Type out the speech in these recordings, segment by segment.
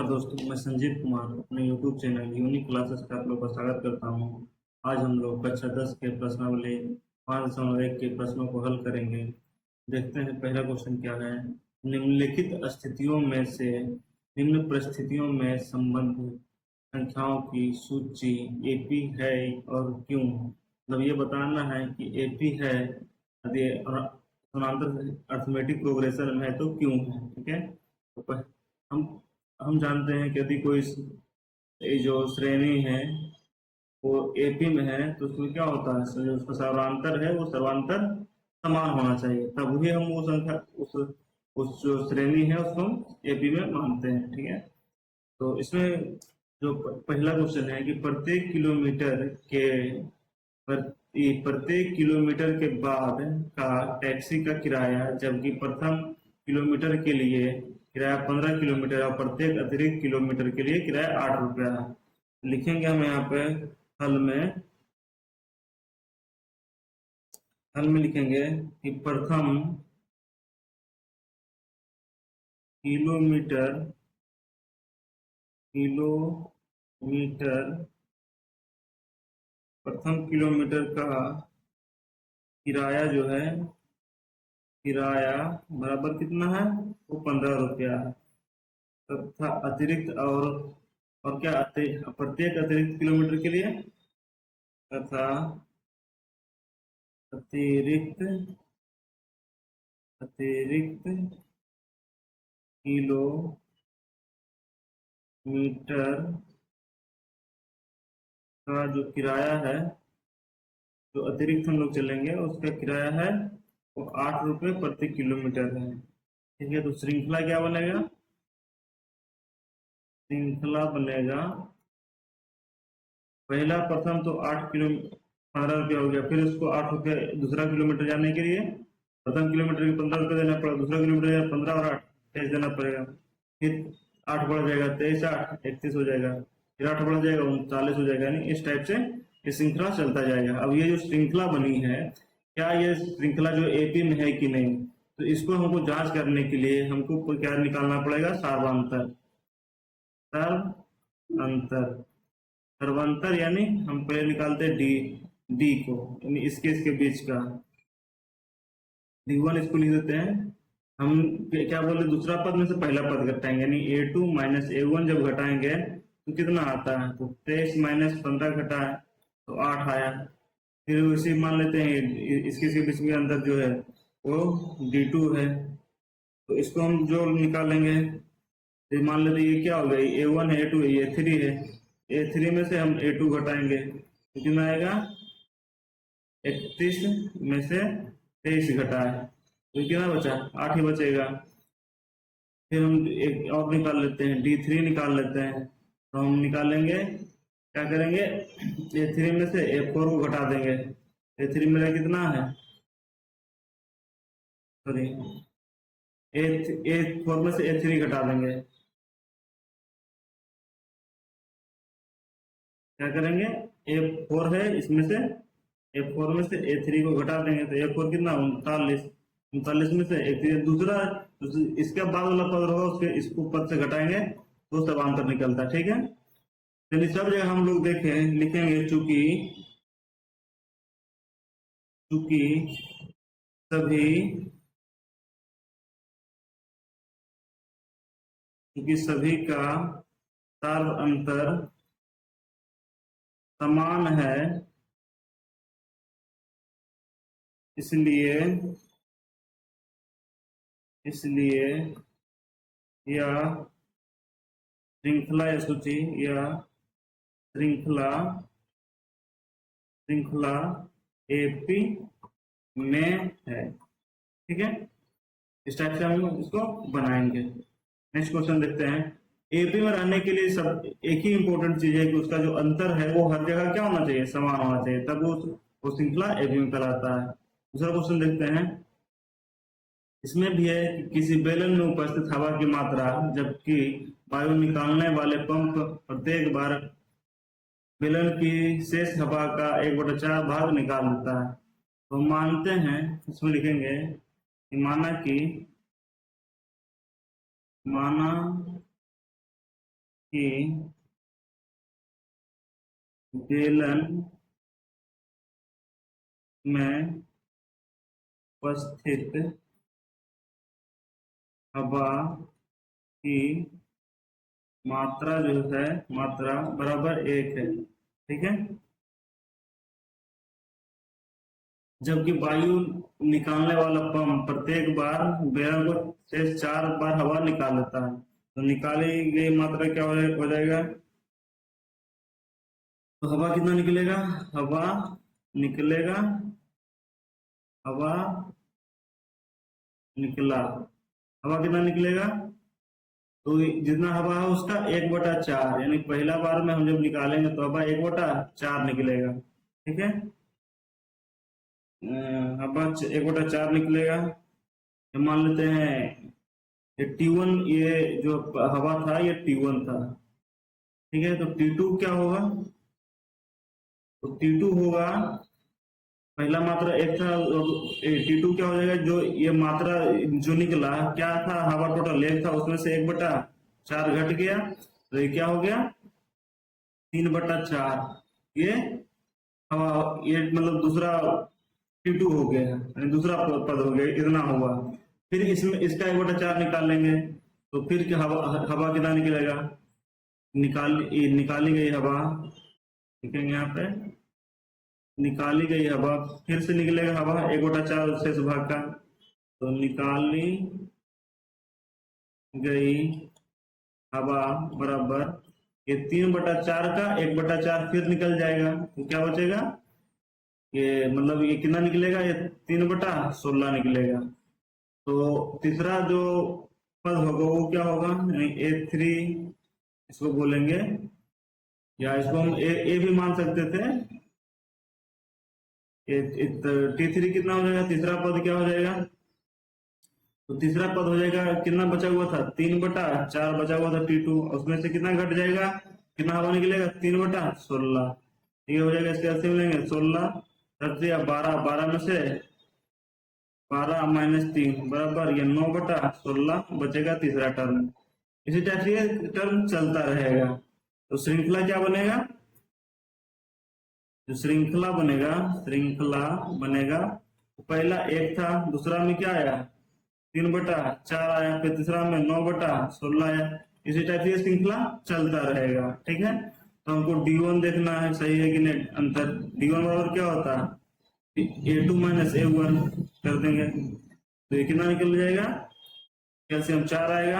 नमस्कार दोस्तों, मैं संजीव कुमार अपने YouTube चैनल यूनिक क्लासेस का आप लोग का स्वागत करता हूं। आज हम लोग कक्षा 10 के प्रश्नावली 5.1 के प्रश्नों को हल करेंगे। देखते हैं पहला क्वेश्चन क्या है। निम्नलिखित स्थितियों में से निम्न परिस्थितियों में संबंध संख्याओं की सूची एपी है और क्यों। मतलब ये बताना है कि एपी है यदि समांतर अर्थमेटिक प्रोग्रेशन है तो क्यों है। ठीक है, तो हम हम जानते हैं कि यदि कोई ये जो श्रेणी है वो एपी में है तो उसमें क्या होता है, जो उसका सर्वांतर है वो सर्वांतर समान होना चाहिए, तब भी हम वो संख्या उस जो श्रेणी है उसको हम एपी में मानते हैं। ठीक है, तो इसमें जो पहला क्वेश्चन है कि प्रत्येक किलोमीटर के बाद का टैक्सी का किराया, जबकि प्रथम किलोमीटर के लिए किराया 15 किलोमीटर और प्रत्येक अतिरिक्त किलोमीटर के लिए किराया 8 रुपया है। लिखेंगे हम यहाँ पे हल में लिखेंगे कि प्रथम किलोमीटर प्रथम किलोमीटर का किराया जो है, किराया बराबर कितना है, वो 15 रुपया है तथा अतिरिक्त और क्या प्रत्येक अतिरिक्त किलोमीटर के लिए तथा अतिरिक्त किलोमीटर का जो किराया है, जो अतिरिक्त हम लोग चलेंगे उसका किराया है वो 8 रुपये प्रति किलोमीटर है। ठीक है, तो श्रृंखला क्या बनेगा, पहला प्रथम तो 15 रुपया हो गया, फिर उसको 8 रुपये दूसरा किलोमीटर जाने के लिए प्रथम किलोमीटर के 15 रुपये देना पड़ेगा, दूसरा किलोमीटर 15 और 8 23 देना पड़ेगा, फिर 8 बढ़ जाएगा 23 8 31 हो जाएगा, फिर 8 बढ़ जाएगा 39 हो जाएगा। यानी इस टाइप से ये श्रृंखला चलता जाएगा। अब ये जो श्रृंखला बनी है, क्या ये श्रृंखला जो एपी में है कि नहीं, तो इसको हमको जांच करने के लिए हमको क्या निकालना पड़ेगा, सर्वांतर यानी हम पहले निकालते हैं डी को, यानी इसके बीच का D1 इसको लिख देते हैं। हम क्या बोले, दूसरा पद में से पहला पद घटाएंगे, यानी A2 माइनस A1 जब घटाएंगे तो कितना आता है, तो 23 माइनस 15 घटा है तो 8 आया। फिर उसी मान लेते हैं इसके बीच में अंतर जो है वो D2 है, तो इसको हम जो निकालेंगे तो मान लेते ये क्या हो गया, A1 है, A2 है, A3 है, A3 में से हम A2 घटाएंगे तो कितना आएगा, 31 में से 23 घटा है तो कितना बचा, 8 ही बचेगा। फिर हम एक और निकाल लेते हैं, D3 निकाल लेते हैं, तो हम निकालेंगे क्या करेंगे, A3 में से A4 को घटा देंगे, A3 मेरा कितना है, सॉरी A4 में से A3 घटा देंगे, क्या करेंगे, A4 है इसमें से A4 में से A3 को घटा देंगे तो A4 कितना 39 में से A3 दूसरा इसके बाद वाला पद होगा उसके इसको पद से घटाएंगे तो सब अंतर निकलता है। ठीक है, चलिए सब जगह हम लोग देखें लिखेंगे चूंकि सभी का सार्व अंतर समान है, इसलिए यह श्रृंखला या सूची या श्रृंखला एपी में है। ठीक है, इस टाइप से हम इसको बनाएंगे। नेक्स्ट क्वेश्चन देखते हैं। एपी में रहने के लिए सब एक ही इंपॉर्टेंट चीज है कि उसका जो अंतर है वो हर जगह क्या होना चाहिए, समान होना चाहिए, तब वो श्रृंखला एपी में कहलाता है। दूसरा क्वेश्चन देखते हैं, इसमें भी है कि किसी बेलन में उपस्थित हवा की मात्रा, जबकि वायु निकालने वाले पंप प्रत्येक बार बेलन की शेष हवा का 1/4 भाग निकाल देता है। तो मानते हैं, इसमें लिखेंगे कि माना कि बेलन में उपस्थित हवा की मात्रा जो है, मात्रा बराबर 1 है। ठीक है, जबकि वायु निकालने वाला पंप प्रत्येक बार बेलन को से 4 बार हवा निकाल लेता है, तो निकाली गई मात्रा क्या हो जाएगा? तो हवा कितना निकलेगा? हवा निकलेगा, हवा निकला, हवा कितना निकलेगा? तो जितना हवा है उसका 1/4, यानी पहला बार में हम जब निकालेंगे तो हवा 1/4 निकलेगा। ठीक है, हवा 1/4 निकलेगा। तो मान लेते हैं ये T1, ये जो हवा था ये T1 था। ठीक है, तो T2 क्या होगा? तो T2 होगा, पहला मात्रा 1 था, T2 क्या हो जाएगा? जो ये मात्रा जो निकला क्या था, हवा टोटल 1 था, उसमें से 1/4 घट गया, तो ये क्या हो गया? 3/4। ये हवा, ये मतलब दूसरा T2 हो गया, यानी दूसरा पद हो गया, इतना हुआ। फिर इसमें इसका 1/4 निकाल लेंगे, तो फिर क्या हवा, हवा कितना निकलेगा? निकाली गई हवा, लिखेंगे यहाँ पे, निकाली गई हवा, फिर से निकलेगा हवा 1/4 शेष भाग का, तो निकाली गई हवा बराबर ये 3/4 का 1/4 फिर निकल जाएगा, तो क्या बचेगा? ये मतलब ये कितना निकलेगा? ये 3/16 निकलेगा। तो तीसरा जो पद होगा वो क्या होगा? यानी A3 इसको बोलेंगे, या इसको हम ए भी मान सकते थे। T3 कितना हो जाएगा? तीसरा पद क्या हो जाएगा? तो तीसरा पद हो जाएगा, कितना बचा हुआ था? 3/4 बचा हुआ था T2, उसमें से कितना घट जाएगा? कितना हवा निकलेगा? 3/16। ये हो जाएगा, इसके एलसीएम लेंगे 16 या 12, 12 में से 12 - 3 बराबर ये 9/16 बचेगा तीसरा टर्म। इसी टाइप से ये टर्म चलता रहेगा। तो श्रृंखला क्या बनेगा? जो श्रृंखला बनेगा, श्रृंखला बनेगा, पहला 1 था, दूसरा में क्या आया? 3/4 आया, फिर तीसरा में 9/16 आया। इसी टाइप से श्रृंखला चलता रहेगा। ठीक है, तो हमको D1 देखना है, सही है कि नहीं अंतर। D1 बराबर क्या होता है? A2 - A1 कर देंगे, तो ये कितना निकल जाएगा? कैल्शियम 4 आएगा,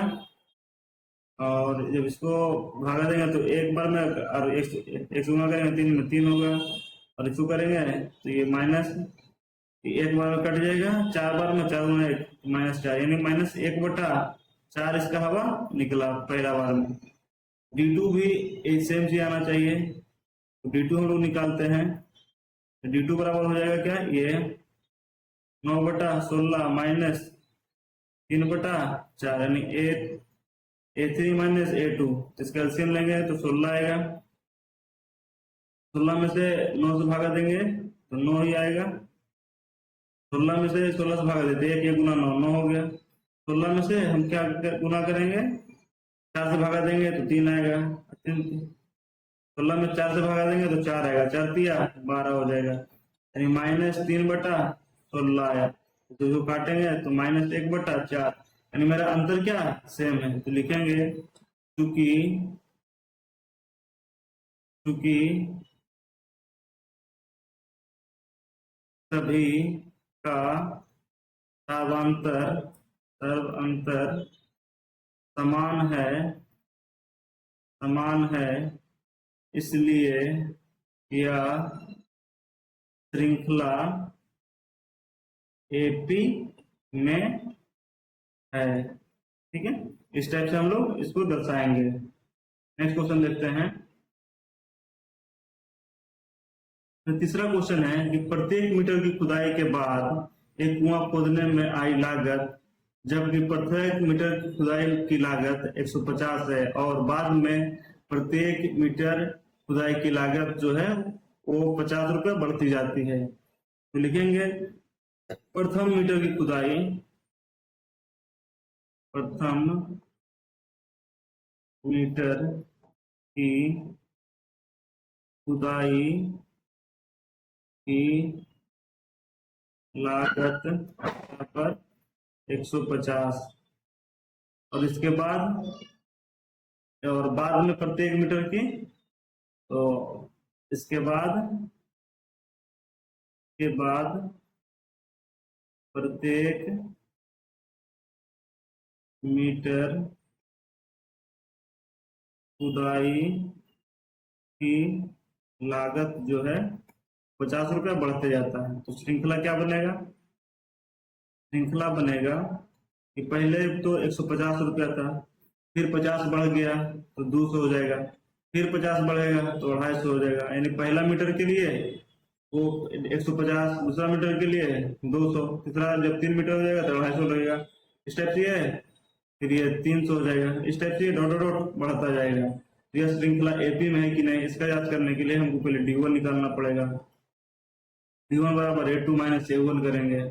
और जब इसको भागा देंगे तो एक बार में, और एक गुना करेंगे 3 में 3 होगा, और इसको करेंगे तो ये माइनस, एक बार में कट जाएगा, 4 बार में 4 गुना 1 -4, यानी -1/4 इसका हवा निकला पहला बार में। D2 भी सेम चीज आना चाहिए, तो D2 हम लोग निकालते हैं, तो D2 बराबर हो जाएगा क्या? ये 9/16 माइनस 3/4, यानी A3 - A2, इसका एलसीएम लेंगे तो 16 आएगा। 16 में से 9 से भागा देंगे तो 9 ही आएगा। 16 में से 16 से भागा देते, 1 गुना 9, 9 हो गया। 16 में से हम क्या गुना करेंगे? 4 से भागा देंगे तो 3 आएगा। 16 में 4 से भागा देंगे तो 4 आएगा, 4 तिया 12 हो जाएगा, यानी -3/16 आया। तो जो काटेंगे तो -1/4, यानी मेरा अंतर क्या सेम है, तो लिखेंगे चूंकि चूंकि सभी का सर्वांतर समान है, इसलिए यह श्रृंखला AP में है। ठीक है, इस टाइप से हम लोग इसको दर्शाएंगे। नेक्स्ट क्वेश्चन देखते हैं। तो तीसरा क्वेश्चन है कि प्रत्येक मीटर की खुदाई के बाद एक कुआं खोदने में आई लागत, जबकि प्रत्येक मीटर की खुदाई की लागत 150 है, और बाद में प्रत्येक मीटर खुदाई की लागत जो है वो 50 रुपये बढ़ती जाती है। तो लिखेंगे प्रथम मीटर की खुदाई, प्रथम मीटर की खुदाई की लागत पर 150, और इसके बाद और बाद में प्रत्येक मीटर की, तो इसके बाद प्रत्येक मीटर खुदाई की लागत जो है 50 रुपया बढ़ते जाता है। तो श्रृंखला क्या बनेगा? श्रृंखला बनेगा कि पहले तो 150 रुपया था, फिर 50 बढ़ गया तो 200 हो जाएगा, फिर 50 बढ़ेगा तो 250 हो जाएगा। यानी पहला मीटर के लिए वो 150, दूसरा मीटर के लिए 200, तीसरा जब 3 मीटर हो जाएगा तो 250 लगेगा। इस टाइप से ये है, फिर ये 300 हो जाएगा। इस टाइप से डॉट डॉट डॉट बढ़ता जाएगा। तो यह श्रृंखला एपी में है कि नहीं, इसका जांच करने के लिए हमको पहले डी1 निकालना पड़ेगा। डी1 बराबर ए2 माइनस ए1 करेंगे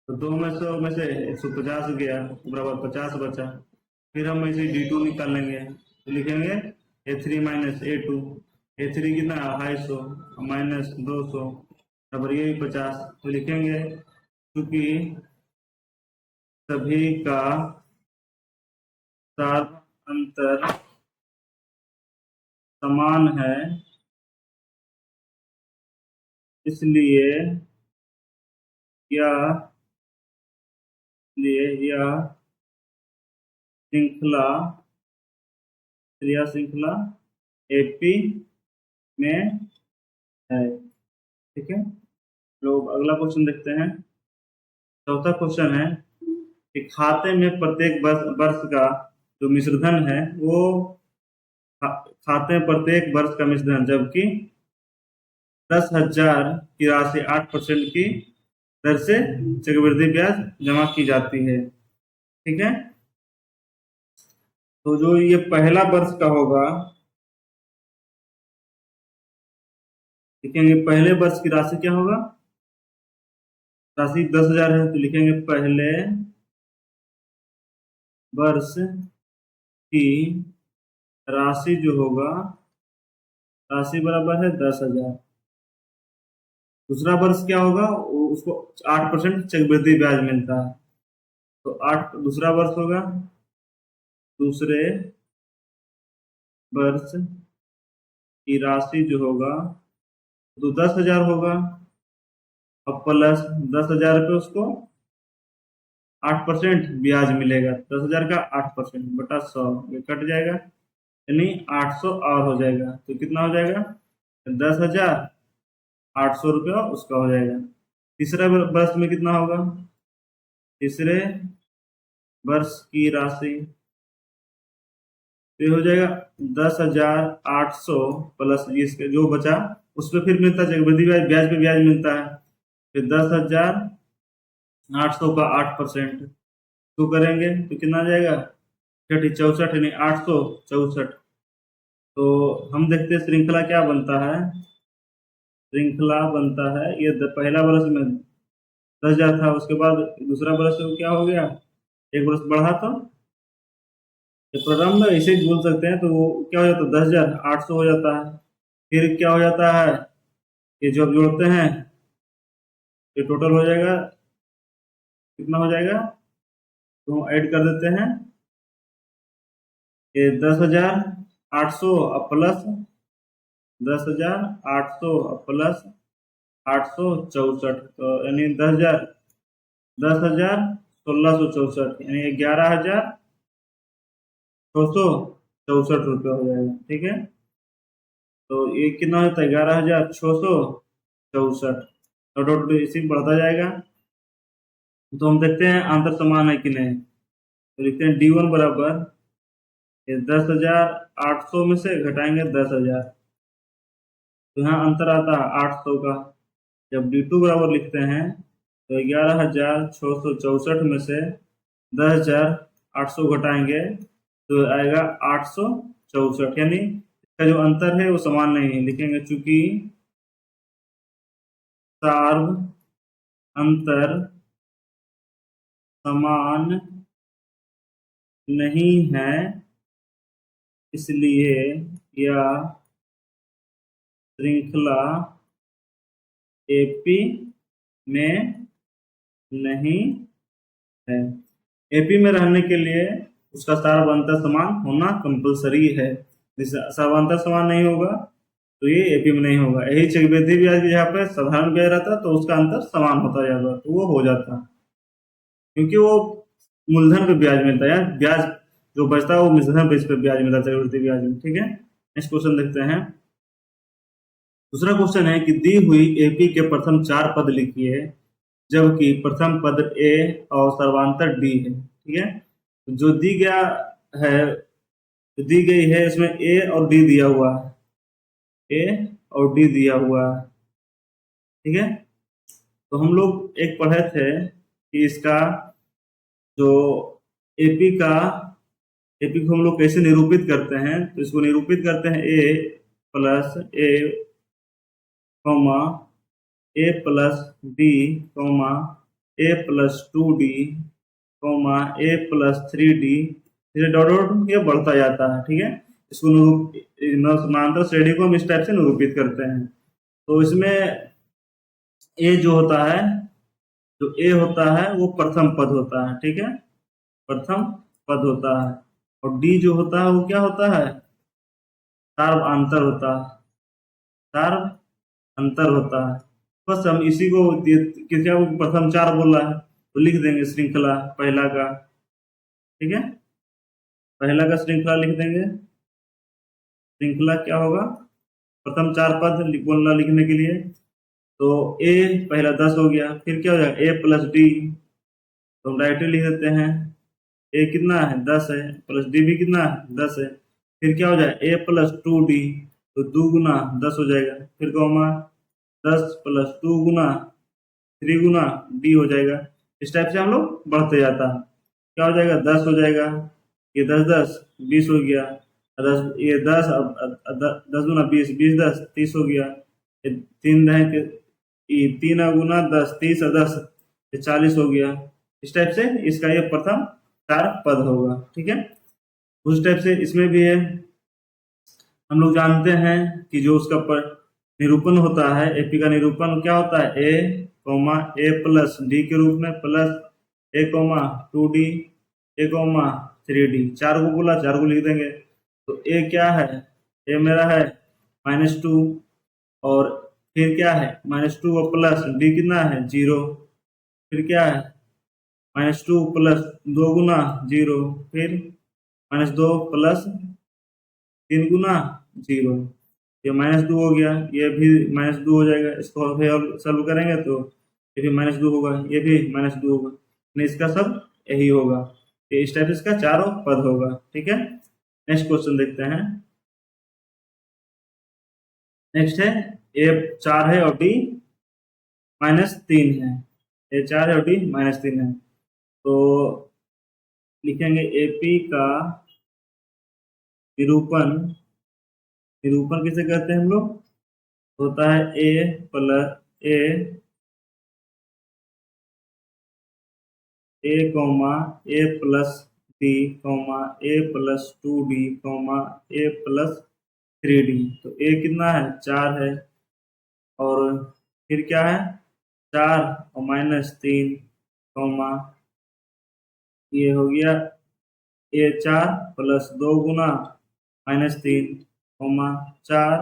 तो 200 में से 150 गया तो बराबर 50 बचा। फिर हम इसे डी2 निकाल लेंगे तो लिखेंगे ए3 माइनस ए2। ए3 कितना 250 माइनस 200 बराबर ये 50। तो लिखेंगे क्योंकि सभी का सार अंतर समान है, इसलिए यह श्रृंखला श्रृंखला एपी में है। ठीक है, लोग अगला क्वेश्चन देखते हैं। चौथा क्वेश्चन है कि खाते में प्रत्येक वर्ष का जो मिश्रधन है वो खाते में प्रत्येक वर्ष का मिश्रधन, जबकि 10,000 की राशि 8% की दर से चक्रवृद्धि ब्याज जमा की जाती है। ठीक है, तो जो ये पहला वर्ष का होगा, लिखेंगे पहले वर्ष की राशि क्या होगा? राशि 10,000 है तो लिखेंगे पहले वर्ष की राशि जो होगा, राशि बराबर है 10,000। दूसरा वर्ष क्या होगा? उसको 8% चक्रवृद्धि ब्याज मिलता है, तो 8 दूसरा वर्ष होगा। दूसरे वर्ष की राशि जो होगा तो 10,000 होगा, अब प्लस 10,000 पे उसको 8% ब्याज मिलेगा। 10,000 का 8% बटा 100, ये कट जाएगा, यानी 800 और हो जाएगा। तो कितना हो जाएगा? 10,000 800 रुपया उसका हो जाएगा। तीसरा वर्ष में कितना होगा? तीसरे वर्ष की राशि तो हो जाएगा 10,800 प्लस इसके जो बचा उस पर फिर मिलता है चक्रवृद्धि ब्याज, ब्याज पे ब्याज मिलता है। फिर 10,800 का 8% तो करेंगे तो कितना आ जाएगा? 64 यानी 864। तो हम देखते हैं श्रृंखला क्या बनता है। श्रृंखला बनता है ये पहला वर्ष में 10,000 था, उसके बाद दूसरा वर्ष क्या हो गया, एक वर्ष बढ़ा तो ये प्रारंभ ऐसे ही बोल सकते हैं। तो वो क्या हो जाता है? 10,800 हो जाता है। फिर क्या हो जाता है, ये जब जोड़ते हैं ये टोटल हो जाएगा, कितना हो जाएगा? तो ऐड कर देते हैं, ये 10,800 प्लस 10,800 प्लस 864, तो यानी 10,1664 यानी 11,664 रुपये हो जाएगा। ठीक है, तो ये कितना होता है? 11,664, डॉट इसी बढ़ता जाएगा। तो हम देखते हैं अंतर समान है कि नहीं, तो लिखते हैं D1 बराबर 10,800 में से घटाएंगे 10,000, तो यहाँ अंतर आता है 800 का। जब D2 बराबर लिखते हैं तो 11,664 में से 10,800 घटाएंगे तो आएगा 864, यानी इसका जो अंतर है वो समान नहीं है। लिखेंगे चूंकि सार्व अंतर समान नहीं है, इसलिए या श्रृंखला एपी में नहीं है। एपी में रहने के लिए उसका सार्वभौमता समान होना कंपलसरी है। सार्वभौमता समान नहीं होगा तो ये एपी में नहीं होगा। यही चक्रवृद्धि ब्याज की जहाँ पे साधारण ब्याज रहता तो उसका अंतर समान होता जाता तो वो हो जाता, क्योंकि वो मूलधन पे ब्याज मिलता है, ब्याज जो बचता है वो मूलधन पे इस पे ब्याज मिलता है, चक्रवृद्धि ब्याज में। ठीक है, नेक्स्ट क्वेश्चन देखते हैं। दूसरा क्वेश्चन है कि दी हुई एपी के प्रथम 4 पद लिखिए जबकि प्रथम पद ए और सर्वांतर डी है। ठीक है, तो जो दी गया है, जो दी गई है इसमें ए और डी दिया हुआ है, ए और डी दिया हुआ है। ठीक है, तो हम लोग एक पढ़े थे कि इसका जो एपी का एपी को हम लोग कैसे निरूपित करते हैं, तो इसको निरूपित करते हैं ए प्लस ए कॉमा ए प्लस डी कॉमा ए प्लस 2d कॉमा ए प्लस 3d, फिर डॉट डॉट ये बढ़ता जाता है। ठीक है, इसको समानांतर श्रेणी को हम इस टाइप से निरूपित करते हैं। तो इसमें ए जो होता है, जो ए होता है वो प्रथम पद होता है। ठीक है, प्रथम पद होता है, और डी जो होता है वो क्या होता है, सार्वआंतर होता है, सार्वअंतर होता है। बस हम इसी को क्या प्रथम 4 बोला है तो लिख देंगे श्रृंखला पहला का। ठीक है, पहला का श्रृंखला लिख देंगे। श्रृंखला क्या होगा, प्रथम 4 पद बोलना लिखने के लिए, तो ए पहला 10 हो गया, फिर क्या हो जाएगा ए प्लस डी, तो हम डायरेक्टली लिख देते हैं ए कितना है 10 है, प्लस डी भी कितना है 10 है, फिर क्या हो जाएगा ए प्लस 2d, तो 2 गुना 10 हो जाएगा, फिर कॉमा 10 प्लस 2 गुना 3 गुना डी हो जाएगा। इस टाइप से हम लोग बढ़ते जाता है। क्या हो जाएगा 10 हो जाएगा, ये 10 10 20 हो गया, 10 ये 10 10 गुना 20 20 10 30 हो गया, ये 3 है कि 3 गुना 10 30 और 10 ये 40 हो गया। इस टाइप से इसका ये प्रथम 4 पद होगा। ठीक है, उस टाइप से इसमें भी है। हम लोग जानते हैं कि जो उसका निरूपण होता है, एपी का निरूपण क्या होता है, ए कॉमा ए प्लस डी के रूप में, प्लस ए कॉमा 2d ए कॉमा 3d, 4 को बोला 4 को लिख देंगे। तो ए क्या है, ए मेरा है -2, और फिर क्या है -2 और प्लस डी कितना है 0, फिर क्या है -2 प्लस 2 गुना 0, फिर -2 प्लस 3 गुना 0, ये -2 हो गया, ये भी -2 हो जाएगा। इसको फिर सॉल्व करेंगे तो ये भी -2 होगा, ये भी -2 होगा, नहीं इसका सब यही होगा। ये इस टाइप इसका चारों पद होगा। ठीक है, नेक्स्ट क्वेश्चन देखते हैं। नेक्स्ट है ए 4 है और डी -3 है, ए 4 है और डी -3 है, तो लिखेंगे एपी का निरूपण, निरूपण किसे कहते हैं हम लोग, होता है ए प्लस ए कॉमा ए प्लस डी कॉमा ए प्लस 2d कॉमा ए प्लस 3d। तो ए कितना है 4 है, और फिर क्या है 4 और -3 कॉमा ये हो गया ए 4 प्लस 2 गुना -3 कॉमा 4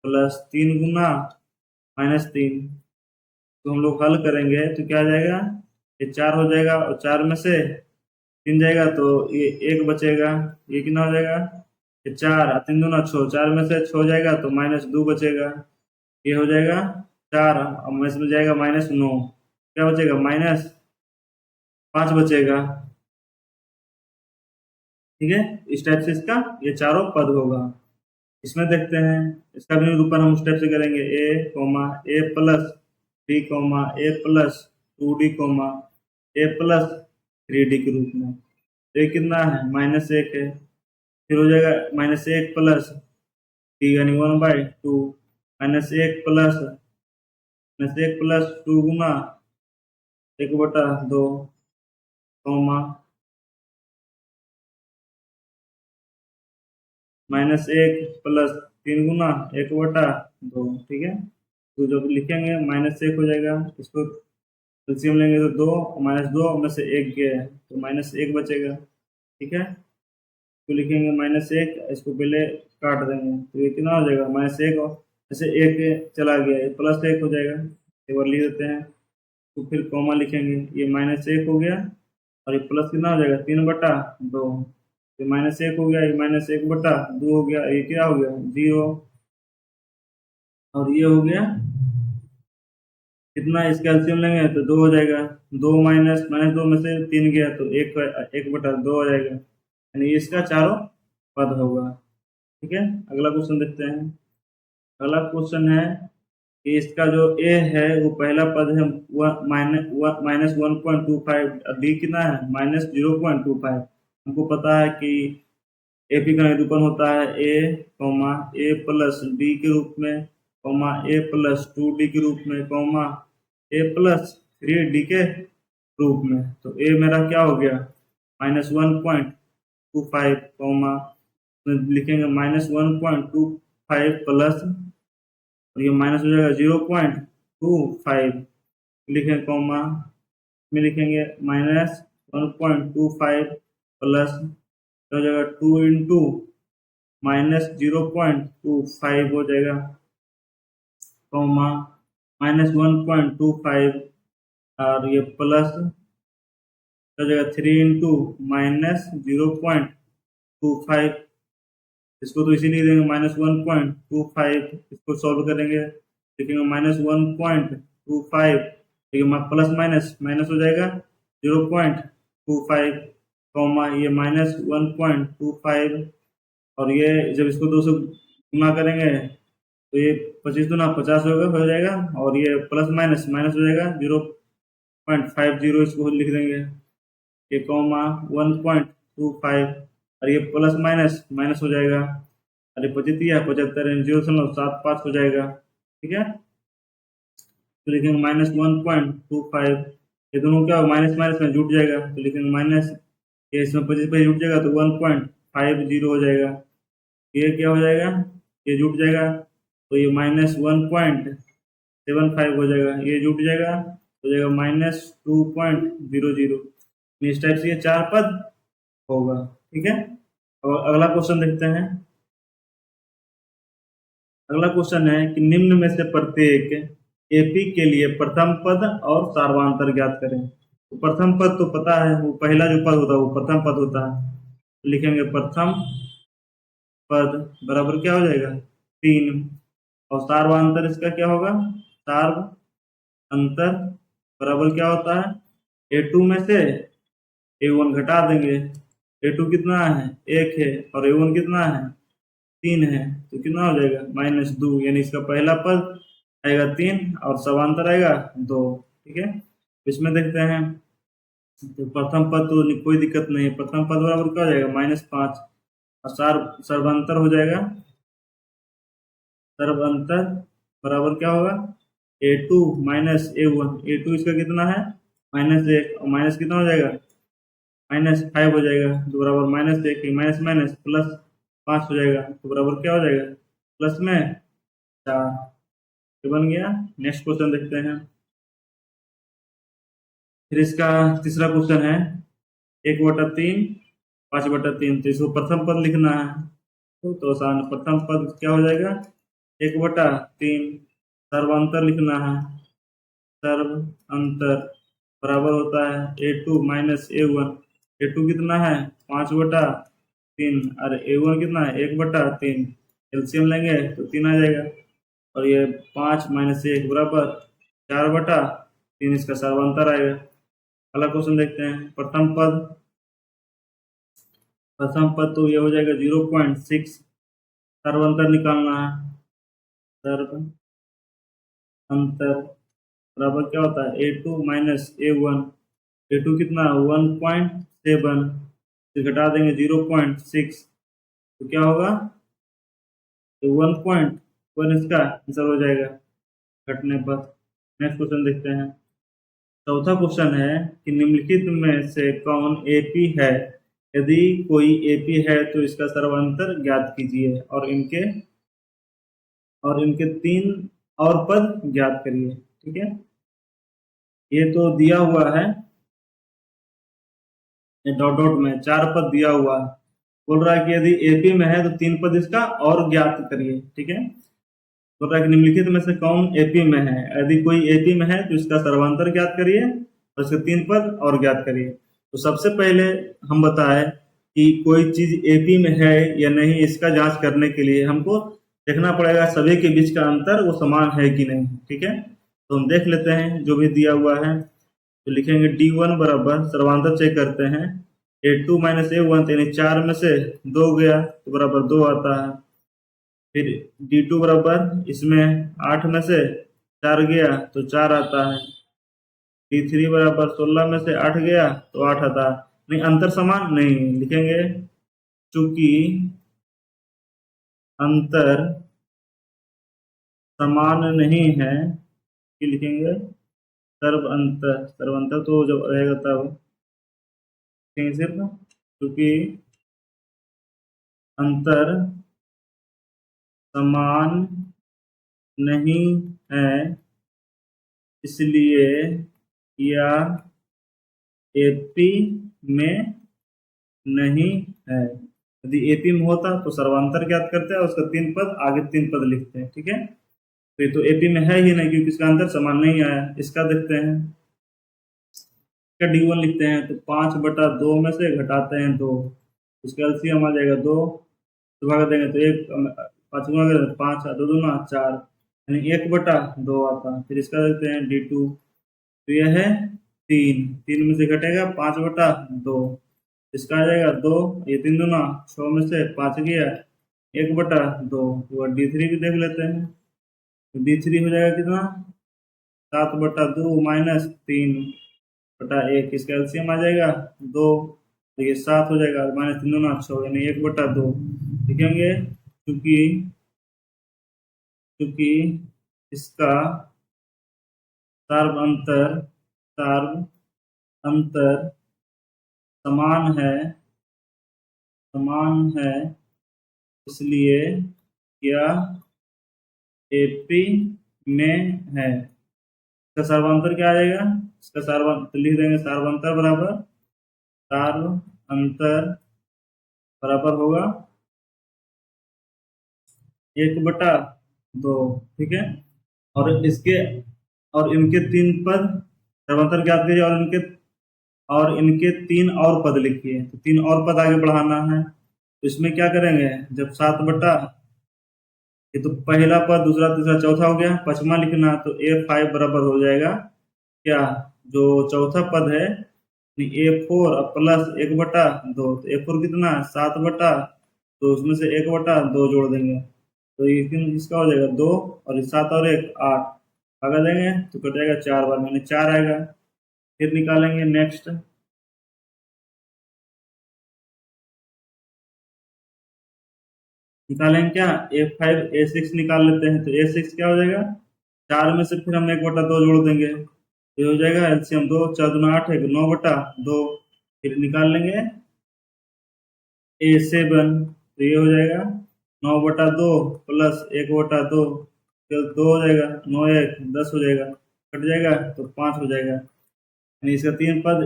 प्लस 3 गुना -3। तो हम लोग हल करेंगे तो क्या आ जाएगा, ये 4 हो जाएगा और 4 में से 3 जाएगा तो ये 1 बचेगा, ये कितना हो जाएगा, ये 4 और 3 दूना 6, 4 में से 6 जाएगा तो -2 बचेगा, ये हो जाएगा 4 और इसमें जाएगा -9, क्या बचेगा -5 बचेगा। ठीक है, इस टाइप से इसका ये चारों पद होगा। इसमें देखते हैं इसका भी निरूपण हम उस टाइप से करेंगे, ए कॉमा ए प्लस डी कॉमा ए प्लस 2d कॉमा ए प्लस 3d के रूप में। तो ये कितना है -1 है, फिर हो जाएगा -1 प्लस डी यानी 1/2 -1 प्लस 2 गुना 1/2 कॉमा -1 प्लस 3 गुना 1/2, ठीक है। तो जब लिखेंगे -1 हो जाएगा, इसको एलसीएम लेंगे तो 2 -2 में से 1 गया है तो -1 बचेगा, ठीक है। तो लिखेंगे -1, इसको पहले काट देंगे तो ये कितना हो जाएगा -1 और ऐसे 1 चला गया, ये +1 हो जाएगा, एक बार लिख देते हैं। तो फिर कॉमा लिखेंगे, ये -1 हो गया और ये प्लस कितना हो जाएगा 3/2, ये -1 हो गया, ये -1/2 हो गया, ये क्या हो गया 0 और ये हो गया कितना, इसका एलसीएम लेंगे तो 2 हो जाएगा, 2 माइनस -2 में से 3 गया तो 1/2 हो जाएगा, यानी इसका चारों पद होगा, ठीक है। अगला क्वेश्चन देखते हैं। अगला क्वेश्चन है कि इसका जो ए है वो पहला पद है -1.25, बी कितना है -0.25। हमको पता है कि एपी का निरूपण होता है ए प्लस बी के रूप में, ए प्लस 2डी के रूप में, ए प्लस 3डी के रूप में। तो ए मेरा क्या हो गया -1.25, लिखेंगे -1.25 प्लस और ये माइनस हो जाएगा 0.25, लिखेंगे कॉमा में लिखेंगे -1.25 प्लस हो जाएगा 2 इंटू -0.25 हो जाएगा, कॉमा -1.25 और ये प्लस हो जाएगा 3 इंटू -0.25, इसको तो इसीलिए देंगे -1.25, इसको सॉल्व करेंगे लिखेंगे -1.25, प्लस माइनस माइनस हो जाएगा 0.25, कॉमा ये -1.25 और ये जब इसको 2 से गुना करेंगे तो ये 25 दूना 50 हो जाएगा और ये प्लस माइनस माइनस हो जाएगा 0.50, इसको लिख देंगे ये कॉमा 1.25 और ये प्लस माइनस माइनस हो जाएगा, अरे 75 0.75 हो जाएगा, ठीक है। तो लिखेंगे -1.25, ये दोनों क्या माइनस माइनस में जुट जाएगा तो लिखेंगे माइनस, ये इसमें 25 पे जुट जाएगा तो 1.50 हो जाएगा, ये क्या हो जाएगा ये जुट जाएगा तो ये -1.75 हो जाएगा, ये जुट जाएगा हो जाएगा -2.00। इस टाइप से ये 4 पद होगा, ठीक है। अब अगला क्वेश्चन देखते हैं। अगला क्वेश्चन है कि निम्न में से प्रत्येक एपी के लिए प्रथम पद और सार्वधातुक ज्ञात करें। तो प्रथम पद तो पता है, वो पहला जो पद होता है वो प्रथम पद होता है, लिखेंगे प्रथम पद बराबर क्या हो जाएगा 3 और सार्वधातुक इसका क्या होगा सार्वधातुक बराबर क्या होता है A2 में से A1 घटा देंगे, A2 कितना है 1 है और A1 कितना है 3 है तो कितना हो जाएगा -2, यानी इसका पहला पद आएगा 3 और समांतर आएगा 2, ठीक है। इसमें देखते हैं तो प्रथम पद तो कोई दिक्कत नहीं है, प्रथम पद बराबर क्या हो जाएगा -5 और सर्वांतर हो जाएगा, सर्वांतर बराबर क्या होगा A2 -A1, A2 इसका कितना है -1 और माइनस कितना हो जाएगा -5 हो जाएगा तो बराबर -1 माइनस माइनस प्लस 5 हो जाएगा तो बराबर क्या हो जाएगा प्लस में 4, तो बन गया। नेक्स्ट क्वेश्चन देखते हैं। फिर इसका तीसरा क्वेश्चन है 1/3 5/3, तो इसको प्रथम पद लिखना है तो आसान, प्रथम पद क्या हो जाएगा 1/3, सर्वांतर लिखना है, सर्वांतर बराबर होता है A2 -A1, A2 कितना है 5/3 और A1 कितना है 1/3, एलसीएम लेंगे तो 3 आ जाएगा और ये 5 - 1 बराबर 4/3, इसका सर्वांतर आएगा। अगला क्वेश्चन देखते हैं। प्रथम पद तो ये हो जाएगा 0.6, सर्वांतर निकालना है, सर्वांतर बराबर क्या होता है A2 -A1, A2 कितना 1.7, फिर घटा देंगे 0.6 तो क्या होगा तो 1.1 इसका आंसर हो जाएगा घटने पर। नेक्स्ट क्वेश्चन देखते हैं। चौथा क्वेश्चन है कि निम्नलिखित में से कौन एपी है यदि कोई एपी है तो इसका सर्वांतर ज्ञात कीजिए और इनके 3 और पद ज्ञात करिए। ठीक है, ये तो दिया हुआ है डॉट डॉट में 4 पद दिया हुआ है। बोल रहा है कि यदि एपी में है तो 3 पद इसका और ज्ञात करिए। ठीक है, बोल रहा है कि निम्नलिखित में से कौन एपी में है। यदि कोई एपी में है तो इसका सर्वांतर ज्ञात करिए और इसके 3 पद और ज्ञात करिए। तो सबसे पहले हम बताएं कि कोई चीज एपी में है या नहीं, इसका जांच करने के लिए हमको देखना पड़ेगा सभी के बीच का अंतर वो समान है कि नहीं। ठीक है, तो हम देख लेते हैं जो भी दिया हुआ है। तो लिखेंगे D1 बराबर, सर्वांतर चेक करते हैं, A2 माइनस A1, यानी 4 में से 2 गया तो बराबर 2 आता है। फिर D2 बराबर, इसमें 8 में से 4 गया तो 4 आता है। D3 बराबर 16 में से 8 गया तो 8 आता है। नहीं, अंतर समान नहीं, लिखेंगे चूंकि अंतर समान नहीं है कि लिखेंगे सर्व अंतर तो जब रहेगा तब लिखेंगे सिर्फ क्योंकि अंतर समान नहीं है इसलिए या एपी में नहीं है। यदि एपी में होता तो सर्वांतर ज्ञात करते हैं और उसका 3 पद आगे 3 पद लिखते हैं। ठीक है, तो ये तो एपी में है ही नहीं क्योंकि इसका अंतर समान नहीं आया। इसका देखते हैं, इसका D1 लिखते हैं तो 5/2 में से घटाते हैं 2, उसका एलसीएम आ जाएगा 2, तो भाग देंगे तो 1, 5 गुना करें 5, 2 दूना 4, यानी 1/2 आता है। फिर इसका देखते हैं D2, तो यह है 3 में से घटेगा 5/2, इसका आ जाएगा 2, ये 3 दूना 6 में से 5 गया 1/2। तो D3 भी देख लेते हैं, तो D3 हो जाएगा कितना, 7/2 माइनस 3/1, इसका एलसीएम आ जाएगा 2, तो ये 7 हो जाएगा, माइनस 3 दूना 6, यानी 1/2 लिखेंगे। क्योंकि क्योंकि इसका सार्व अंतर समान है इसलिए यह एपी में है। इसका सर्वांतर क्या आ जाएगा, इसका सर्वांतर लिख देंगे, सर्वांतर बराबर होगा 1/2। ठीक है, और इनके 3 पद सर्वांतर ज्ञात कीजिए और इनके 3 और पद लिखिए। तो 3 और पद आगे बढ़ाना है, तो इसमें क्या करेंगे, जब 7 ये तो पहला पद, दूसरा, तीसरा, चौथा हो गया, पचमा लिखना तो A5 बराबर हो जाएगा क्या, जो चौथा पद है A4 प्लस 1/2, तो A4 कितना 7/, तो उसमें से 1/2 जोड़ देंगे तो ये इसका हो जाएगा 2, और 7 और 1 8, भागा देंगे तो कट जाएगा 4 बार, मैंने 4 आएगा। फिर निकालेंगे नेक्स्ट, निकालेंगे क्या, A5 A6 निकाल लेते हैं, तो A6 क्या हो जाएगा, 4 में से फिर हम 1/2 जोड़ देंगे तो ये हो जाएगा एलसीएम 2, 4 दूना 8 है, 9/2। फिर निकाल लेंगे A7, तो ये हो जाएगा 9/2 प्लस 1/2, 2 हो जाएगा, 9 1 10 हो जाएगा, कट जाएगा तो 5 हो जाएगा। यानी इसका 3 पद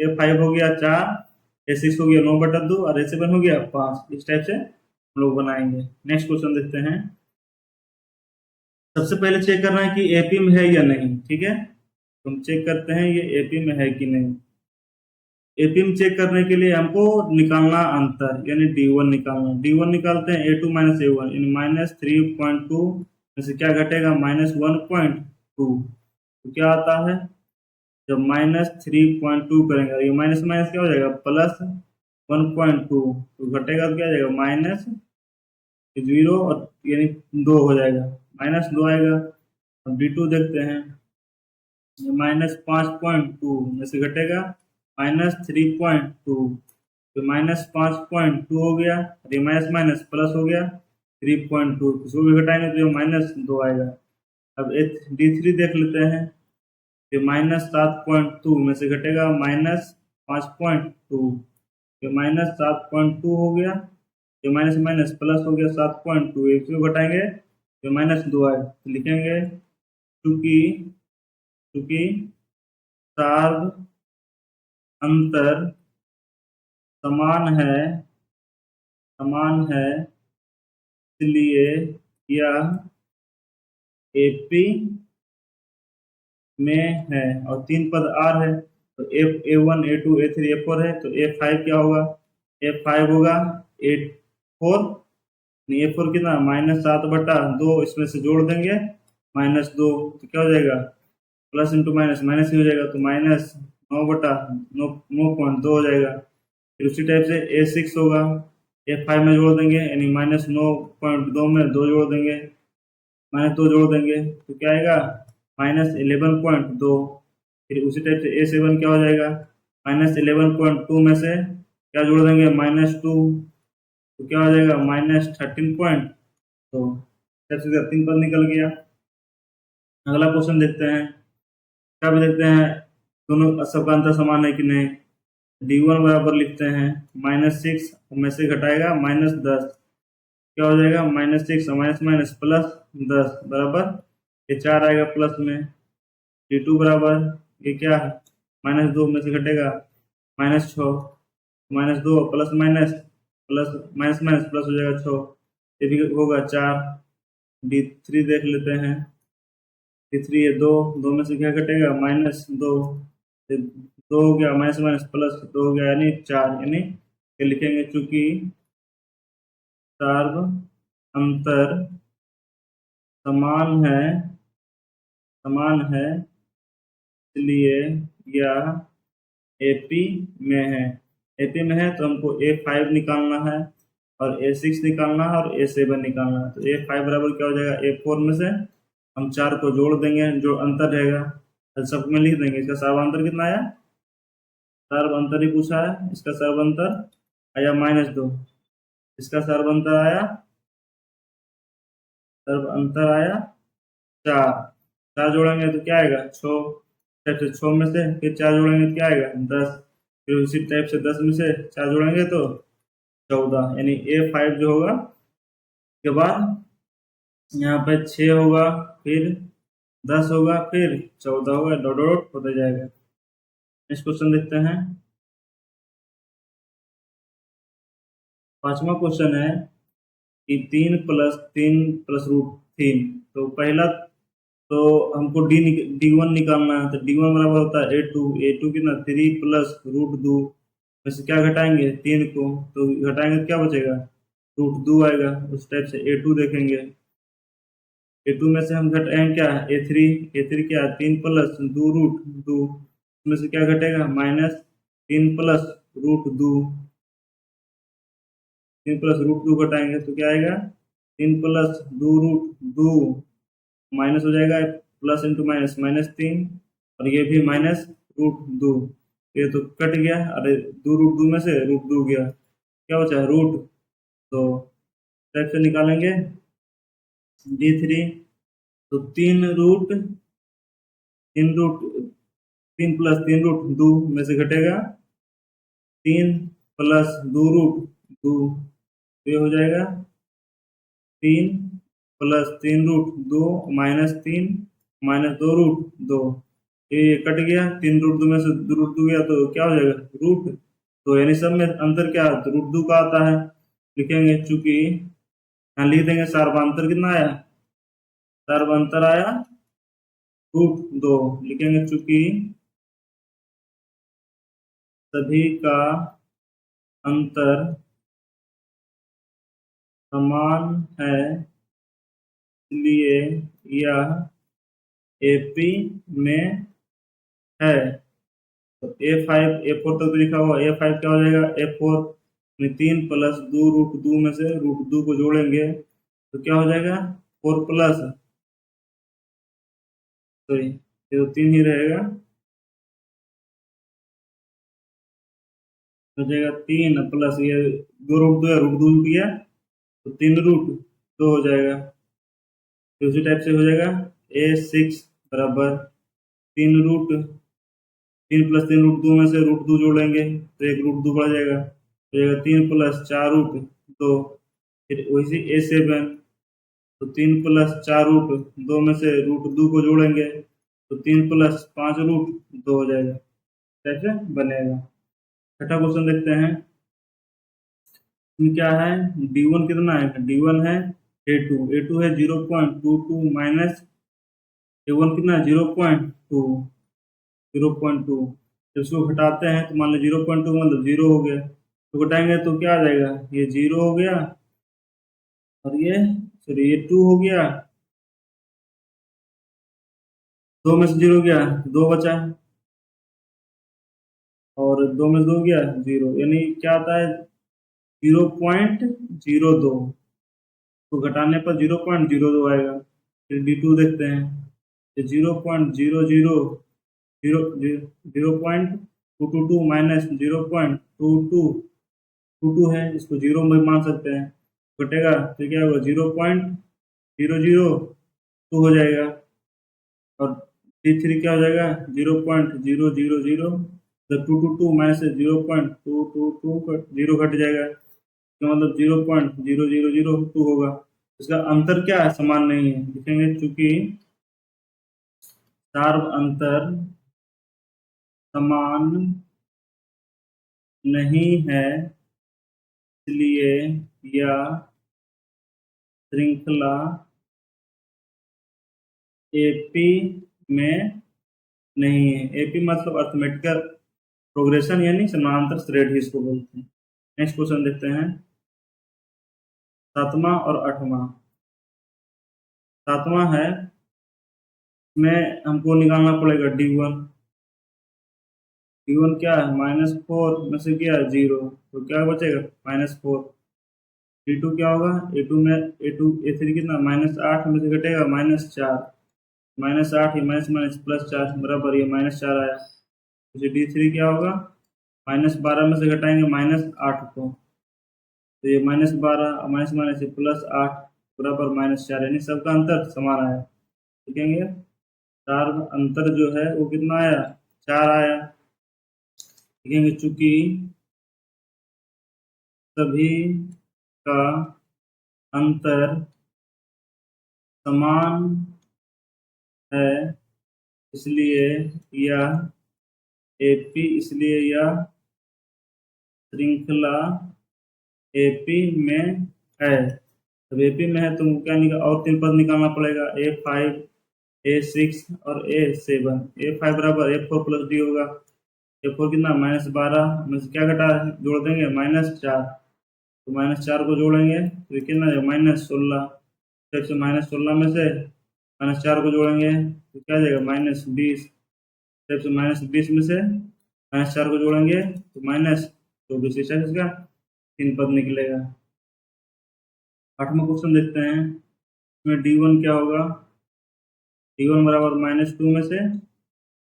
A5 हो गया 4, A6 हो गया 9/2 और A7 हो गया 5। इस टाइप से हम लोग बनाएंगे। नेक्स्ट क्वेश्चन देखते हैं। सबसे पहले चेक करना है कि एपी में है या नहीं। ठीक है, तो हम चेक करते हैं ये एपी में है कि नहीं। एपी में चेक करने के लिए हमको निकालना अंतर, यानी D1 निकालना। D1 निकालते हैं A2 माइनस A1, यानी -3.2 में से क्या घटेगा, -1.2, तो क्या आता है, जब -3.2 करेंगे, ये माइनस माइनस क्या हो जाएगा, +1.2, तो घटेगा तो क्या आ जाएगा, -0, और यानी 2 हो जाएगा, -2 आएगा। अब D2 देखते हैं, -5.2 में से घटेगा -3.2, तो -5.2 हो गया, ये माइनस माइनस प्लस हो गया 3.2, इसको भी घटाएंगे तो ये -2 आएगा। अब D3 देख लेते हैं, ये -7.2 में से घटेगा -5.2, ये माइनस 7.2 हो गया, ये माइनस माइनस प्लस हो गया 7.2, एक क्यों घटाएंगे, ये -2 आए तो लिखेंगे चूंकि चूंकि सार्व अंतर समान है इसलिए यह एपी में है और 3 पद आर है तो F A1 A2 A3 A4 है तो A5 क्या होगा, A5 होगा A4, A4 कितना -7/2, इसमें से जोड़ देंगे -2 तो क्या हो जाएगा, प्लस इंटू माइनस माइनस ही हो जाएगा तो -9/9.2 हो जाएगा। फिर उसी टाइप से A6 होगा, A5 में जोड़ देंगे यानी -9.2 में 2 जोड़ देंगे, -2 जोड़ देंगे तो क्या आएगा -11.2। फिर उसी टाइप से A7 क्या हो जाएगा, -11.2 में से क्या जोड़ देंगे -2 तो क्या हो जाएगा -13.2। सबसे 3 पद निकल गया। अगला क्वेश्चन देखते हैं, क्या भी देखते हैं दोनों सबका अंतर समान है कि नहीं। D1 बराबर लिखते हैं -6 में से घटाएगा -10 क्या हो जाएगा -6 माइनस माइनस प्लस 10 बराबर ये 4 आएगा प्लस में। D2 बराबर ये क्या है -2 में से घटेगा -6 -2 plus minus plus minus minus plus हो जाएगा 6, ये भी होगा 4। D3 देख लेते हैं, D3 ये 2 में से क्या घटेगा -2, 2 हो गया माइनस माइनस प्लस 2 हो गया यानी 4, यानी ये लिखेंगे चूंकि सार्व अंतर समान है इसलिए यह एपी में है। एपी में है तो हमको A5 निकालना है और A6 निकालना है और A7 निकालना है। तो A5 बराबर क्या हो जाएगा A4 में से हम 4 को जोड़ देंगे, जो अंतर रहेगा तो सब में लिख देंगे। इसका सर्वांतर कितना आया, सर्वांतर ही पूछा है, इसका सर्वांतर आया -2, इसका सर्वांतर आया 4, 4 जोड़ेंगे तो क्या आएगा 6, टाइप से 6 में से फिर 4 जोड़ेंगे तो क्या आएगा 10, फिर उसी टाइप से 10 में से 4 जोड़ेंगे तो 14, यानी A5 जो होगा के बाद यहाँ पे 6 होगा, फिर 10 होगा, फिर 14 होगा, डॉट डॉट होते जाएगा। नेक्स्ट क्वेश्चन देखते हैं। 5वां क्वेश्चन है कि 3 + 3 + √3, तो पहला तो हमको D1 निकालना है तो D1 बराबर होता है A2 कितना 3 + √2 में से क्या घटाएंगे 3 को, तो घटाएंगे तो क्या बचेगा √2 आएगा। उस टाइप से A2 देखेंगे, A2 में से हम घटाएंगे क्या A3 क्या 3 + 2√2 में से क्या घटेगा -3 + √2, 3 + √2 घटाएंगे तो क्या आएगा 3 + 2√2 माइनस हो जाएगा, प्लस इंटू माइनस -3 और ये भी -√2, ये तो कट गया, अरे 2√2 में से √2 गया, क्या बचा रूट, तो टाइप से निकालेंगे D3 तो 3 + 3√2 में से घटेगा 3 + 2√2, ये हो जाएगा 3 + 3√2 -3 -2√2, ये कट गया, 3√2 में से 2√2 गया तो क्या हो जाएगा रूट, तो यानी सब में अंतर क्या है तो √2 का आता है। लिखेंगे चूंकि यहाँ लिख देंगे सर्वांतर कितना आया, सर्वांतर आया √2, लिखेंगे चूंकि सभी का अंतर समान है इसलिए यह एपी में है। तो A5 A4 तक तो लिखा हुआ, A5 क्या हो जाएगा A4 में 3 + 2√2 में से √2 को जोड़ेंगे तो क्या हो जाएगा 4 प्लस, सॉरी ये तो 3 ही रहेगा, हो जाएगा 3 प्लस ये 2√2 है, √2 जुट गया तो 3√2 हो जाएगा। तो उसी टाइप से हो जाएगा A6 बराबर 3 + 3√2 में से √2 जोड़ेंगे तो एक √2 बढ़ जाएगा, तो 3 + 4√2, फिर वैसे A7, तो 3 + 4√2 में से √2 को जोड़ेंगे तो 3 + 5√2 हो जाएगा। कैसे बनेगा? छठा क्वेश्चन देखते हैं। इसमें क्या है, D1 कितना है? D1 है A2 है 0.22 माइनस A1 कितना है 0.2। जब इसको घटाते हैं तो मान लो 0.2 मतलब 0 हो गया, तो घटाएंगे तो क्या आ जाएगा, ये 0 हो गया और ये सॉरी ये 2 हो गया, 2 में से 0 गया 2 बचा, और 2 में से 2 गया 0, यानी क्या आता है 0.02, तो घटाने पर 0.02 आएगा। फिर D2 देखते हैं, तो 0.222 माइनस 0.22 है, इसको 0 में मान सकते हैं, घटेगा तो क्या होगा 0.002 हो जाएगा। और D3 क्या हो जाएगा 0.000, तो 222 माइनस 0.222 0 घट जाएगा, तो मतलब 0.0002 होगा। इसका अंतर क्या है, समान नहीं है, लिखेंगे चूंकि सार्व अंतर समान नहीं है, इसलिए यह श्रृंखला एपी में नहीं है। एपी मतलब अर्थमेटिकल प्रोग्रेशन यानी समानांतर श्रेणी इसको बोलते हैं। नेक्स्ट क्वेश्चन देखते हैं, सातवां और आठवां। सातवां है, में हमको निकालना पड़ेगा D1। D1 क्या है -4 में से क्या है 0, तो क्या बचेगा -4। D2 क्या होगा, A3 कितना -8 में से घटेगा -4, -8 ही माइनस माइनस +4 बराबर ये -4 आया। तो D3 क्या होगा, -12 में से घटाएंगे -8 को, तो ये -12 माइनस माइनस +8 बराबर -4, यानी सबका अंतर समान आया। लिखेंगे चार अंतर जो है वो कितना आया, 4 आया। लिखेंगे चूंकि सभी का अंतर समान है, इसलिए यह श्रृंखला एपी में है। अब एपी में है तो क्या निकाल, और 3 पद निकालना पड़ेगा, A5 A6 और A7। A5 बराबर A4 + D होगा। A4 कितना -12 में से क्या घटा जोड़ देंगे -4, तो -4 को जोड़ेंगे तो ये कितना है -16, फिर से -16 में से -4 को जोड़ेंगे तो क्या आ जाएगा -20, फिर से -20 में से -4 को जोड़ेंगे तो -24, इसका 3 पद निकलेगा। आठवां क्वेश्चन देखते हैं, इसमें D1 क्या होगा, D1 बराबर -2 में से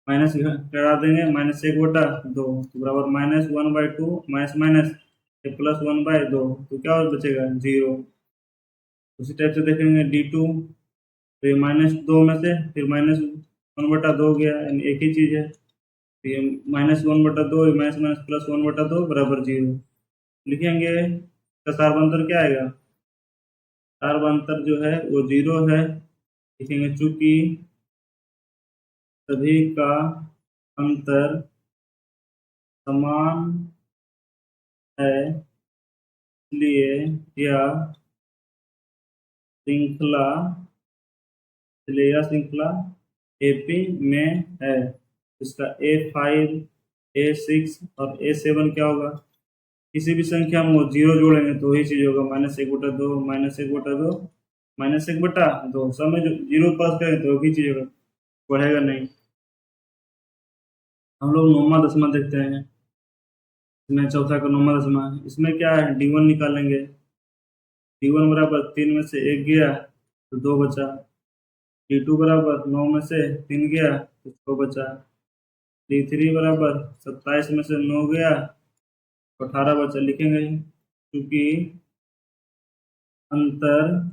माइनस करा देंगे, -1/2 तो बराबर -1/2 माइनस माइनस +1/2, तो क्या बचेगा 0। उसी टाइप से देखेंगे D2, तो ये -2 में से फिर -1/2 गया, यानी एक ही चीज़ है, तो ये -1/2 माइनस माइनस +1/2 बराबर 0। लिखेंगे इसका सार्वंतर क्या आएगा, सार्वंतर जो है वो 0 है। लिखेंगे चूंकि सभी का अंतर समान है, इसलिए यह श्रृंखला एपी में है। इसका A5 A6 और A7 क्या होगा, किसी भी संख्या में वो 0 जोड़ेंगे तो वही चीज होगा, -1/2 -1/2 -1/2, सब में जो 0 पास करेंगे तो वही चीज होगा, बढ़ेगा नहीं। हम लोग 9वां 10वां देखते हैं, इसमें चौथा का 9वां 10वां, इसमें क्या है D1 निकालेंगे। D1 बराबर 3 में से 1 गया तो 2 बचा, D2 बराबर 9 में से 3 गया तो 6 बचा, D3 बराबर 27 में से 9 गया तो 18 बचा। लिखेंगे क्योंकि अंतर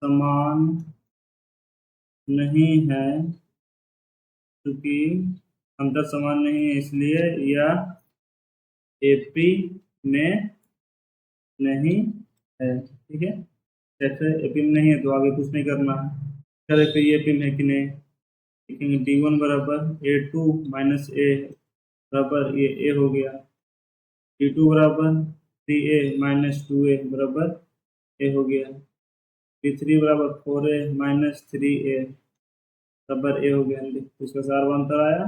समान नहीं है, क्योंकि अंतर समान नहीं है, इसलिए यह एपी में नहीं है। ठीक है, जैसे एपी में नहीं है तो आगे कुछ नहीं करना है। क्या देखते हैं एपी में है कि नहीं। देखेंगे D1 बराबर A2 माइनस ए बराबर ये ए हो गया। D2 बराबर 3A माइनस 2A बराबर ए हो गया। D3 बराबर 4A माइनस 3A बराबर ए हो गया। तो इसका सार्वंतर आया,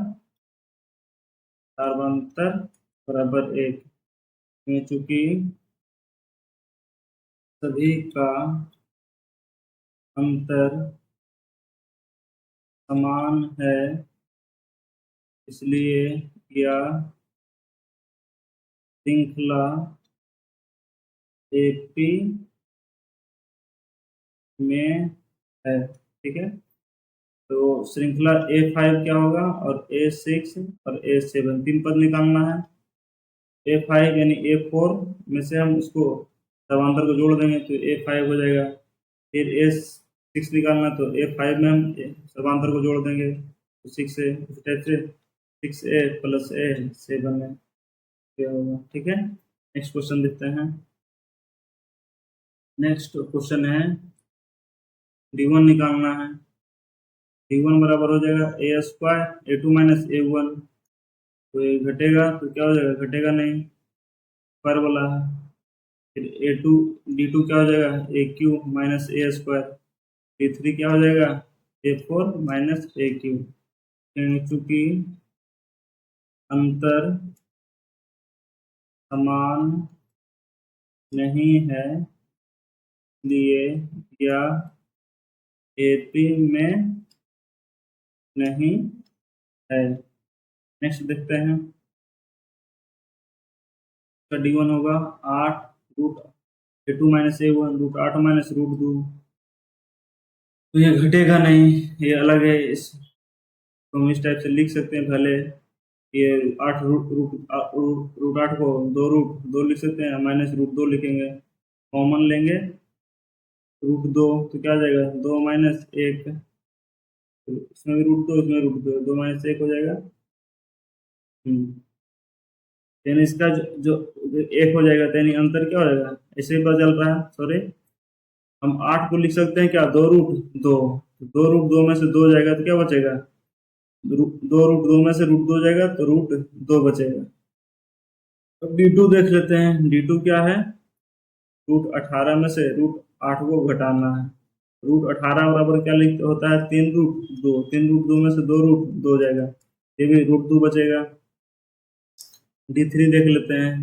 सार्वंतर बराबर 1। चूंकि सभी का अंतर समान है इसलिए यह श्रृंखला एपी में है। ठीक है, तो श्रृंखला A5 क्या होगा और A6 और A7 तीन पद निकालना है। A5 यानी A4 में से हम उसको समांतर को जोड़ देंगे तो A5 हो जाएगा। फिर A6 निकालना तो A5 में हम समांतर को जोड़ देंगे तो 6A, उस टाइप से 6A प्लस A 7 है क्या होगा। ठीक है, नेक्स्ट क्वेश्चन देखते हैं। नेक्स्ट क्वेश्चन है D1 निकालना है। D1 बराबर हो जाएगा A square A2 minus A1। तो ये घटेगा तो क्या हो जाएगा, घटेगा नहीं, स्क्वायर वाला है। फिर A2 D2 क्या हो जाएगा AQ minus A square. D3 क्या हो जाएगा A4 माइनस AQ। चूंकि अंतर समान नहीं है इसलिए यह एपी में नहीं है। नेक्स्ट देखते हैं, इसका D1 होगा 8 root A2 minus A1 root 8 minus root 2। तो ये घटेगा नहीं, ये अलग है। इस तो हम इस टाइप से लिख सकते हैं। पहले ये 8 रूट रूट रूट 8 को 2 रूट 2 लिख सकते हैं, माइनस रूट 2 लिखेंगे, कॉमन लेंगे रूट 2 तो क्या आ जाएगा 2 माइनस 1। इसमें भी रूट 2 इसमें रूट 2, 2 माइनस 1 हो जाएगा। यानी इसका जो एक हो जाएगा तो यानी अंतर क्या हो जाएगा, ऐसे ही पता चल रहा है। सॉरी, हम 8 को लिख सकते हैं क्या 2 रूट 2, 2 रूट 2 में से 2 जाएगा तो क्या बचेगा, 2 रूट 2 में से रूट 2 जाएगा तो रूट 2 बचेगा। अब D2 देख लेते हैं। D2 क्या है, रूट 18 में से रूट 8 को घटाना है। रूट 18 बराबर क्या लिख होता है 3 रूट 2, 3 रूट 2 में से 2 रूट 2 जाएगा, ये भी रूट 2 बचेगा। D3 देख लेते हैं,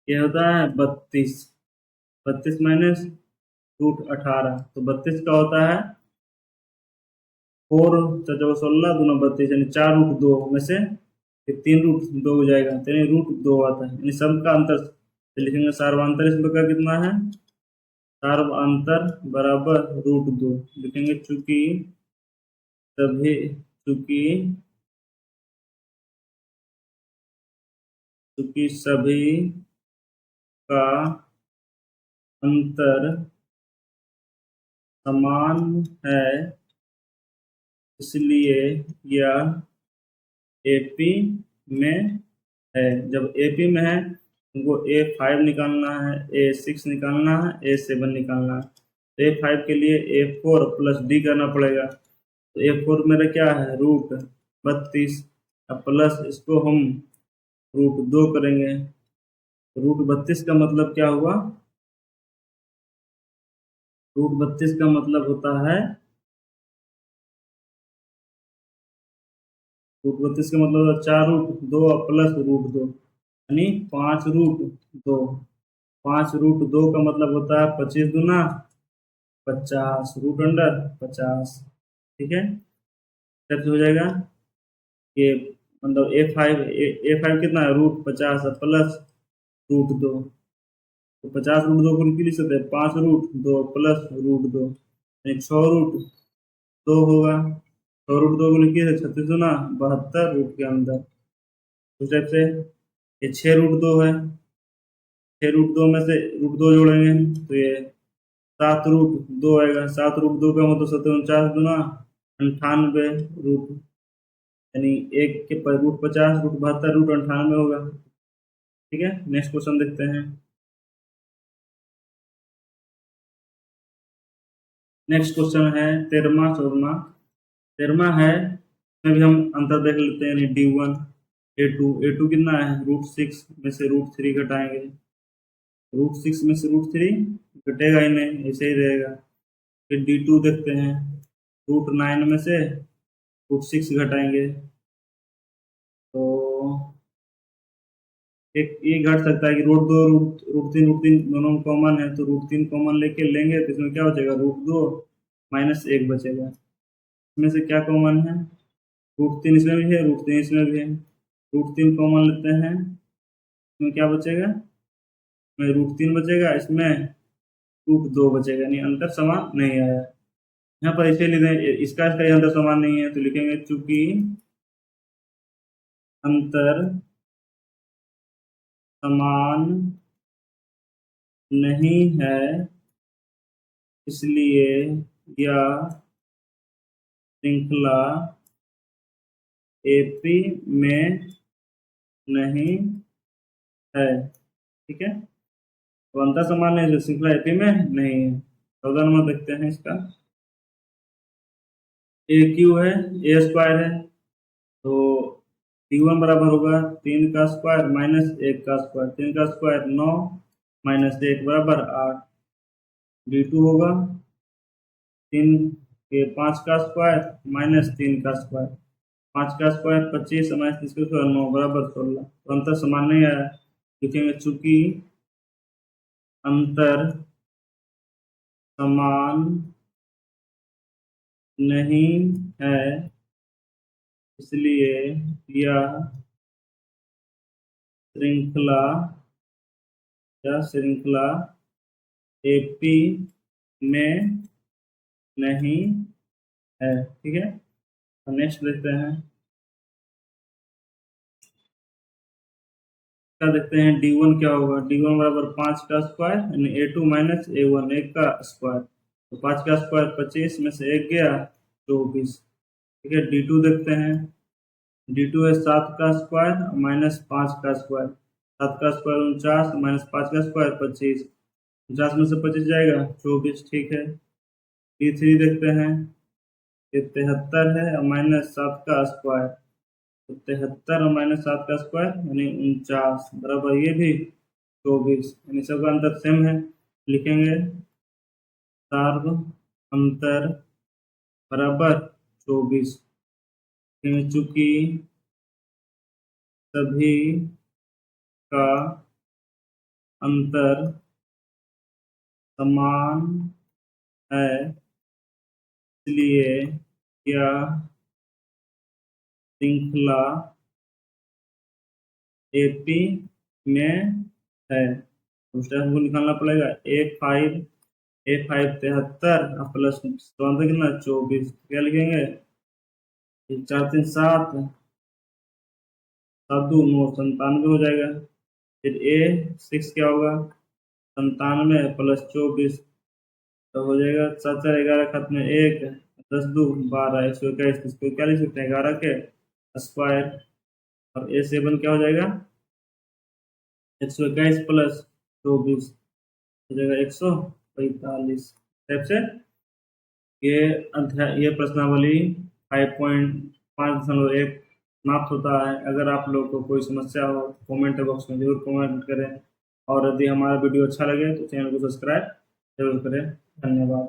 ये होता है 32, 32 माइनस रूट 18 तो 32 का होता है 4 चौको 16 दूना 32 यानी 4 रूट 2 में से 3 रूट 2 हो जाएगा तो यानी रूट 2 आता है। यानी सब का अंतर तो लिखेंगे सार्वंतर इसमें का कितना है, सार्वंतर बराबर रूट 2 लिखेंगे। चूंकि सभी चूंकि चूंकि सभी का अंतर समान है इसलिए यह एपी में है। जब एपी में है उनको A5 निकालना है, A6 निकालना है, A7 निकालना है। तो A5 के लिए A4 प्लस D करना पड़ेगा। तो A4 मेरा क्या है रूट 32, अब प्लस इसको हम रूट 2 करेंगे। रूट 32 का मतलब क्या हुआ, रूट 32 का मतलब होता है, रूट 32 का मतलब होता है 4 रूट 2 प्लस रूट 2 यानी 5 रूट 2। 5 रूट 2 का मतलब होता है 25 दूना 50 रूट अंडर 50। ठीक है, तब हो जाएगा ये मतलब A5 कितना है रूट 50 प्लस रूट 2। तो 50 रूट 2 को लिख सकते हैं 5 रूट 2 प्लस रूट 2 यानी 6 रूट 2 होगा। 6 रूट 2 को लिखिए 36 दूना 72 रूट के अंदर। उस टाइप से ये 6 रूट 2 है, 6 रूट 2 में से रूट 2 जोड़ेंगे तो ये 7 रूट 2 आएगा। 7 रूट 2 का मतलब 7 दूना 98 रूट यानी एक के पर रूट 50 रूट 72 रूट 98 होगा। ठीक है, नेक्स्ट क्वेश्चन देखते हैं। नेक्स्ट क्वेश्चन है 13वां 14वां। 13वां है, इसमें भी हम अंतर देख लेते हैं। D1 A2 कितना है, √6 में से √3 घटाएंगे। √6 में से √3 घटेगा ही नहीं, ऐसे ही रहेगा। फिर D2 देखते हैं, √9 में से √6 घटाएंगे तो एक ये घट सकता है कि √2 √3 दोनों कॉमन है, तो √3 कॉमन लेके लेंगे तो इसमें क्या बचेगा, √2 -1 बचेगा। इसमें से क्या कॉमन है, √3 इसमें भी है, √3 इसमें भी है। √3 कॉमन लेते हैं, इसमें क्या बचेगा, इसमें √3 बचेगा, इसमें √2 बचेगा, यानी अंतर समान नहीं आया। यहाँ पर इसे लिख दें, इसका अंतर समान नहीं है तो लिखेंगे चूंकि अंतर समान नहीं है इसलिए यह श्रृंखला एपी में नहीं है। ठीक है, तो अंतर समान है जो श्रृंखला एपी में नहीं है। 14 नंबर देखते हैं इसका। ए क्यू है, ए स्क्वायर है, तो D1 बराबर होगा 3 का स्क्वायर -1 का स्क्वायर। 3 का स्क्वायर 9 -1 बराबर 8। D2 होगा 3 के 5 का स्क्वायर -3 का स्क्वायर। 5 का स्क्वायर 25 -3 का स्क्वायर 9 बराबर 16। तो अंतर समान नहीं आया, लिखेंगे चूंकि अंतर समान नहीं है इसलिए यह श्रृंखला एपी में नहीं है। ठीक है, तो नेक्स्ट देखते हैं। क्या देखते हैं, D1 क्या होगा, D1 बराबर 5 का स्क्वायर यानी A2 - A1, 1 का स्क्वायर। तो 5 का स्क्वायर 25 में से 1 गया 24। ठीक है, D2 देखते हैं। D2 है 7 का स्क्वायर -5 का स्क्वायर। 7 का स्क्वायर 49 -5 का स्क्वायर 25। 50 में से 25 जाएगा 24। ठीक है, D3 देखते हैं, ये 73 है और -7 का स्क्वायर। तो 73 और -7 का स्क्वायर यानी 49 बराबर ये भी 24, यानी सबका अंतर सेम है। लिखेंगे सार्व अंतर बराबर 24, चूंकि सभी का अंतर समान है इसलिए यह श्रृंखला एपी में है। तो हमको निकालना पड़ेगा A5 73 प्लस कितना 24, क्या लिखेंगे 4 3 7 7 2 9 97 हो जाएगा। फिर A6 क्या होगा 97 प्लस 24, तो हो जाएगा 7 4 11 खत्म में 1 10 2 12 121। इसको क्या लिख सकते हैं 11 के स्क्वायर। और A7 क्या हो जाएगा 121 प्लस 24 हो जाएगा 145। टाइप से ये प्रश्नावली 5.5.1 समाप्त होता है। अगर आप लोग को कोई समस्या हो कमेंट बॉक्स में जरूर कमेंट करें, और यदि हमारा वीडियो अच्छा लगे तो चैनल को सब्सक्राइब जरूर करें। धन्यवाद।